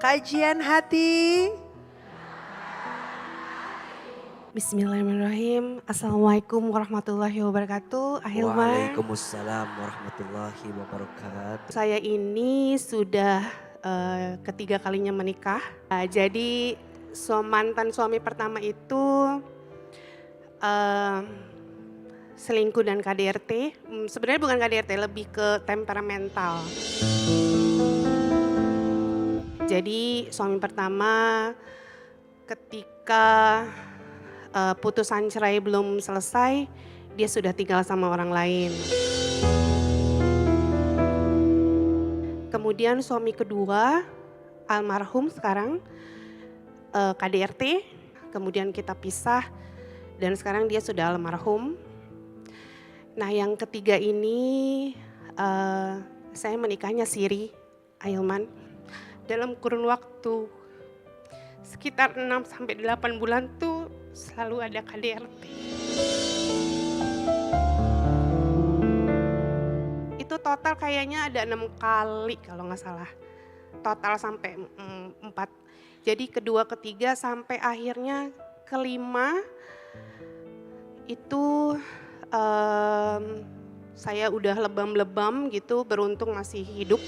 Sajian hati. Bismillahirrahmanirrahim. Assalamualaikum warahmatullahi wabarakatuh. Ahilman. Waalaikumsalam warahmatullahi wabarakatuh. Saya ini sudah ketiga kalinya menikah. Jadi mantan suami pertama itu selingkuh dan KDRT. Sebenarnya bukan KDRT, lebih ke temperamental. Jadi suami pertama ketika putusan cerai belum selesai, dia sudah tinggal sama orang lain. Kemudian suami kedua, almarhum sekarang, KDRT, kemudian kita pisah dan sekarang dia sudah almarhum. Nah yang ketiga ini saya menikahnya siri, Ahilman, dalam kurun waktu sekitar 6-8 bulan tuh selalu ada KDRT. Itu total kayaknya ada 6 kali kalau nggak salah. Total sampai 4. Jadi kedua, ketiga sampai akhirnya kelima itu saya udah lebam-lebam gitu, beruntung masih hidup.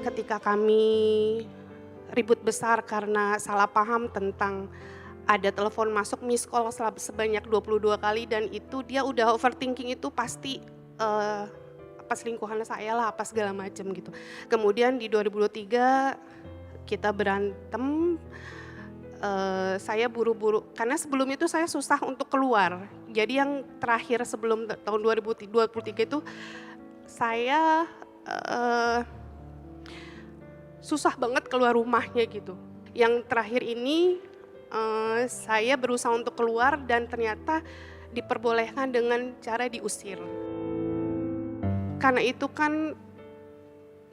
Ketika kami ribut besar karena salah paham tentang ada telepon masuk miss call sebanyak 22 kali dan itu dia udah overthinking itu pasti apa selingkuhan saya lah apa segala macam gitu. Kemudian di 2023 kita berantem, saya buru-buru karena sebelum itu saya susah untuk keluar. Jadi yang terakhir sebelum tahun 2023 itu saya susah banget keluar rumahnya gitu. Yang terakhir ini saya berusaha untuk keluar dan ternyata diperbolehkan dengan cara diusir. Karena itu kan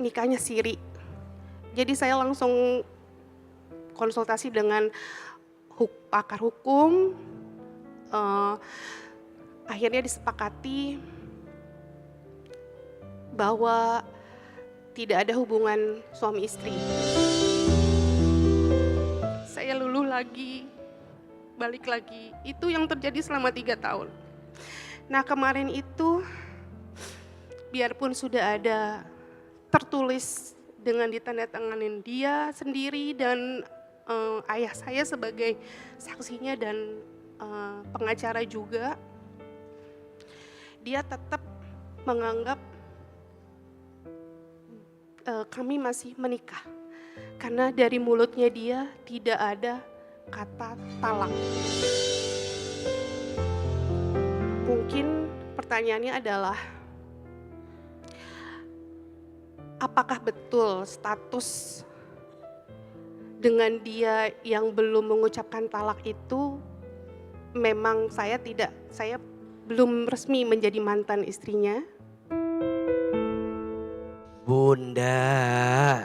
nikahnya siri. Jadi saya langsung konsultasi dengan pakar hukum. Akhirnya disepakati bahwa tidak ada hubungan suami istri. Saya luluh lagi, balik lagi. Itu yang terjadi selama 3 tahun. Nah kemarin itu, biarpun sudah ada tertulis dengan ditandatanganin dia sendiri dan ayah saya sebagai saksinya dan pengacara juga, dia tetap menganggap kami masih menikah. Karena dari mulutnya dia tidak ada kata talak. Mungkin pertanyaannya adalah, apakah betul status dengan dia yang belum mengucapkan talak itu memang saya belum resmi menjadi mantan istrinya? Bunda,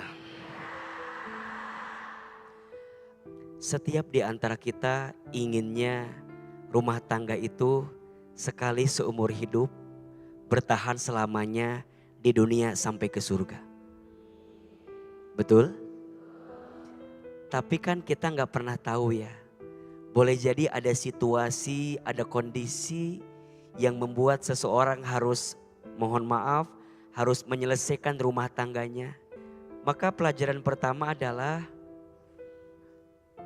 setiap di antara kita inginnya rumah tangga itu sekali seumur hidup bertahan selamanya di dunia sampai ke surga. Betul? Tapi kan kita nggak pernah tahu ya. Boleh jadi ada situasi, ada kondisi yang membuat seseorang harus mohon maaf, harus menyelesaikan rumah tangganya. Maka pelajaran pertama adalah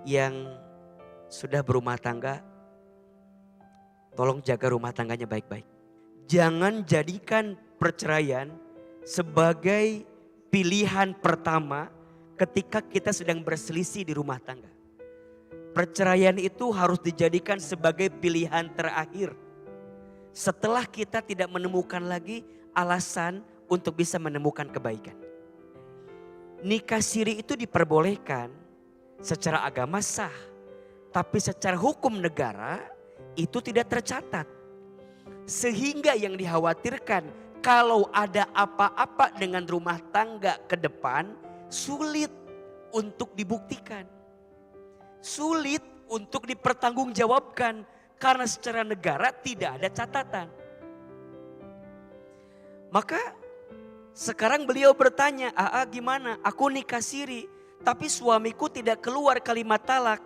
yang sudah berumah tangga, tolong jaga rumah tangganya baik-baik. Jangan jadikan perceraian sebagai pilihan pertama ketika kita sedang berselisih di rumah tangga. Perceraian itu harus dijadikan sebagai pilihan terakhir. Setelah kita tidak menemukan lagi alasan untuk bisa menemukan kebaikan. Nikah siri itu diperbolehkan secara agama sah. Tapi secara hukum negara itu tidak tercatat. Sehingga yang dikhawatirkan kalau ada apa-apa dengan rumah tangga ke depan sulit untuk dibuktikan. Sulit untuk dipertanggungjawabkan karena secara negara tidak ada catatan. Maka Sekarang beliau bertanya, "Aa gimana? Aku nikah siri, tapi suamiku tidak keluar kalimat talak."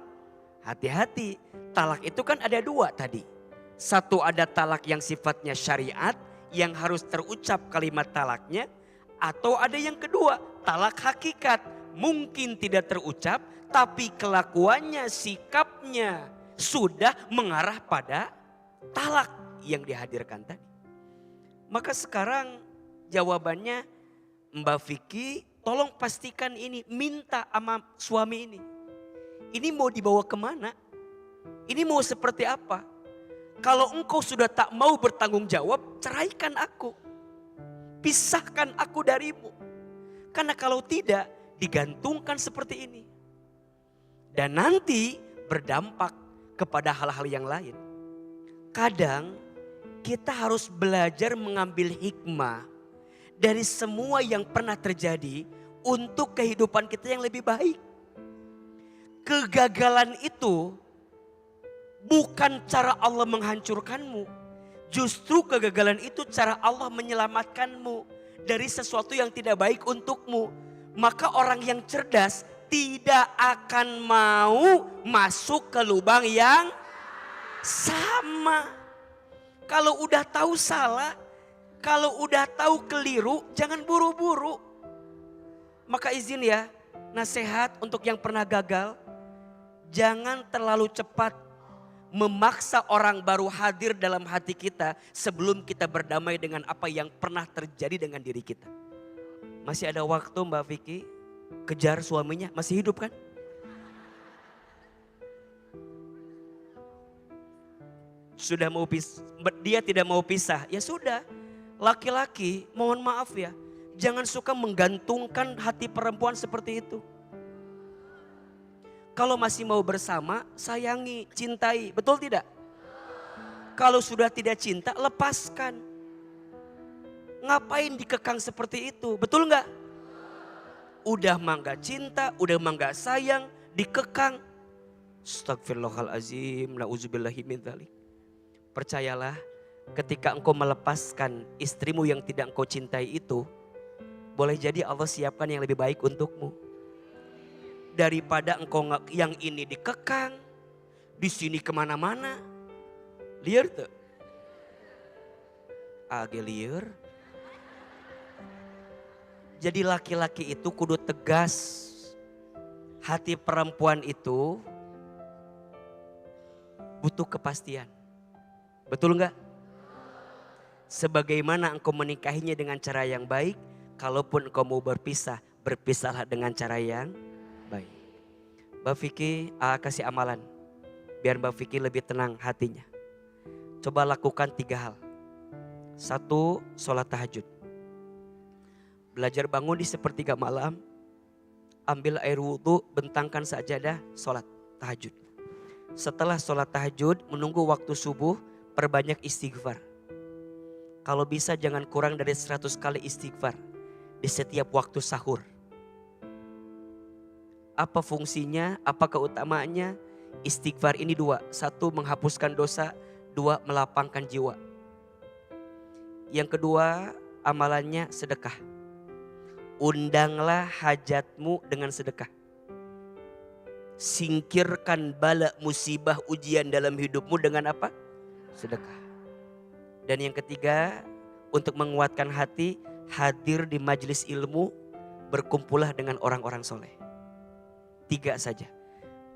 Hati-hati, talak itu kan ada dua tadi. Satu ada talak yang sifatnya syariat, yang harus terucap kalimat talaknya. Atau ada yang kedua, talak hakikat. Mungkin tidak terucap, tapi kelakuannya, sikapnya sudah mengarah pada talak yang dihadirkan tadi. Maka sekarang jawabannya, Mbak Vicky tolong pastikan ini, minta sama suami ini. Ini mau dibawa kemana? Ini mau seperti apa? Kalau engkau sudah tak mau bertanggung jawab, ceraikan aku. Pisahkan aku darimu. Karena kalau tidak, digantungkan seperti ini. Dan nanti berdampak kepada hal-hal yang lain. Kadang kita harus belajar mengambil hikmah dari semua yang pernah terjadi untuk kehidupan kita yang lebih baik. Kegagalan itu bukan cara Allah menghancurkanmu. Justru kegagalan itu cara Allah menyelamatkanmu dari sesuatu yang tidak baik untukmu. Maka orang yang cerdas tidak akan mau masuk ke lubang yang sama. Kalau udah tahu salah, kalau udah tahu keliru, jangan buru-buru. Maka izin ya, nasihat untuk yang pernah gagal, jangan terlalu cepat memaksa orang baru hadir dalam hati kita sebelum kita berdamai dengan apa yang pernah terjadi dengan diri kita. Masih ada waktu Mbak Vicky, kejar suaminya, masih hidup kan? Sudah mau pisah, dia tidak mau pisah, ya sudah. Laki-laki mohon maaf ya, jangan suka menggantungkan hati perempuan seperti itu. Kalau masih mau bersama, sayangi, cintai, betul tidak? Kalau sudah tidak cinta, lepaskan. Ngapain dikekang seperti itu, betul nggak? Udah mah nggak cinta, udah mah nggak sayang, dikekang. Astagfirullahalazim, na'udzubillahi min dzalik. Percayalah, ketika engkau melepaskan istrimu yang tidak engkau cintai itu, boleh jadi Allah siapkan yang lebih baik untukmu. Daripada engkau yang ini dikekang, di sini kemana-mana. Liar tuh. Agak liar. Jadi laki-laki itu kudu tegas. Hati perempuan itu butuh kepastian. Betul enggak? Sebagaimana engkau menikahinya dengan cara yang baik, kalaupun engkau mau berpisah, berpisahlah dengan cara yang baik. Mbak Vicky kasih amalan, biar Mbak Vicky lebih tenang hatinya. Coba lakukan 3 hal. 1, sholat tahajud. Belajar bangun di sepertiga malam, ambil air wudhu, bentangkan sajadah, sholat tahajud. Setelah sholat tahajud, menunggu waktu subuh, perbanyak istighfar. Kalau bisa jangan kurang dari 100 kali istighfar di setiap waktu sahur. Apa fungsinya, apa keutamaannya? Istighfar ini 2. 1, menghapuskan dosa. 2, melapangkan jiwa. Yang kedua, amalannya sedekah. Undanglah hajatmu dengan sedekah. Singkirkan bala musibah ujian dalam hidupmu dengan apa? Sedekah. Dan yang ketiga, untuk menguatkan hati, hadir di majelis ilmu, berkumpullah dengan orang-orang soleh. 3 saja.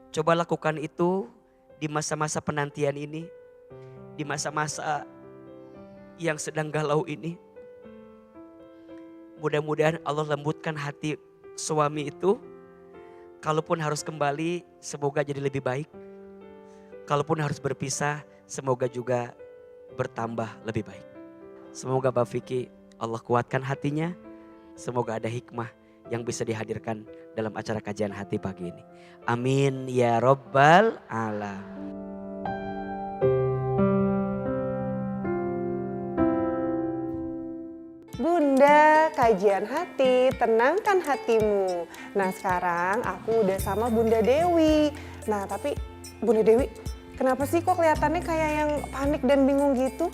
Coba lakukan itu di masa-masa penantian ini, di masa-masa yang sedang galau ini. Mudah-mudahan Allah lembutkan hati suami itu. Kalaupun harus kembali, semoga jadi lebih baik. Kalaupun harus berpisah, semoga juga bertambah lebih baik. Semoga Mbak Vicky Allah kuatkan hatinya. Semoga ada hikmah yang bisa dihadirkan dalam acara kajian hati pagi ini. Amin ya Rabbal Alamin. Bunda, kajian hati, tenangkan hatimu. Nah sekarang aku udah sama Bunda Dewi. Nah tapi Bunda Dewi, kenapa sih kok kelihatannya kayak yang panik dan bingung gitu?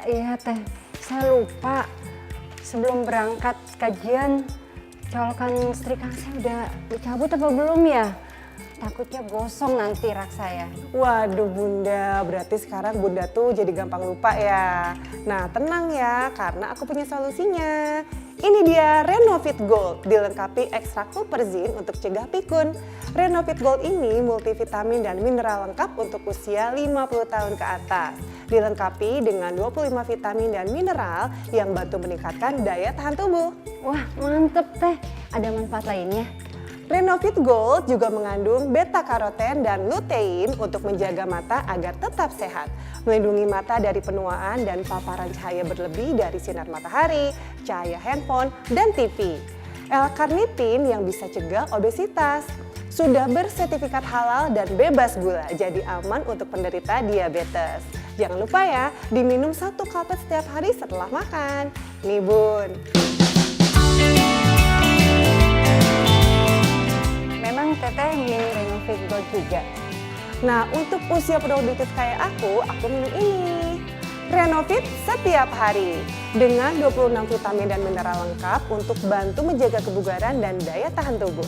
Iya teh, saya lupa. sebelum berangkat kajian, colokan setrika saya udah dicabut apa belum ya? Takutnya gosong nanti rak saya. Waduh Bunda, berarti sekarang Bunda tuh jadi gampang lupa ya. Nah tenang ya, karena aku punya solusinya. Ini dia Renovit Gold, dilengkapi ekstrak kuperzin untuk cegah pikun. Renovit Gold ini multivitamin dan mineral lengkap untuk usia 50 tahun ke atas. Dilengkapi dengan 25 vitamin dan mineral yang bantu meningkatkan daya tahan tubuh. Wah mantep teh, ada manfaat lainnya? Renovit Gold juga mengandung beta-karoten dan lutein untuk menjaga mata agar tetap sehat, melindungi mata dari penuaan dan paparan cahaya berlebih dari sinar matahari, cahaya handphone, dan TV. L-karnitin yang bisa cegah obesitas. Sudah bersertifikat halal dan bebas gula, jadi aman untuk penderita diabetes. Jangan lupa ya, diminum 1 kaplet setiap hari setelah makan. Nih Bun. Memang teteh minum Renovit Gold juga? Nah, untuk usia produktif kayak aku minum ini. Renovit setiap hari. Dengan 26 vitamin dan mineral lengkap untuk bantu menjaga kebugaran dan daya tahan tubuh.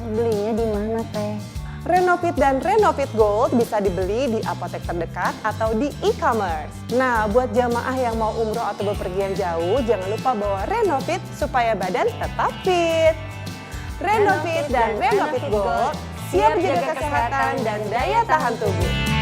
Belinya di mana teh? Renovit dan Renovit Gold bisa dibeli di apotek terdekat atau di e-commerce. Nah, buat jamaah yang mau umroh atau bepergian jauh, jangan lupa bawa Renovit supaya badan tetap fit. Renovit dan Renovit Gold siap jaga kesehatan dan daya tahan tubuh.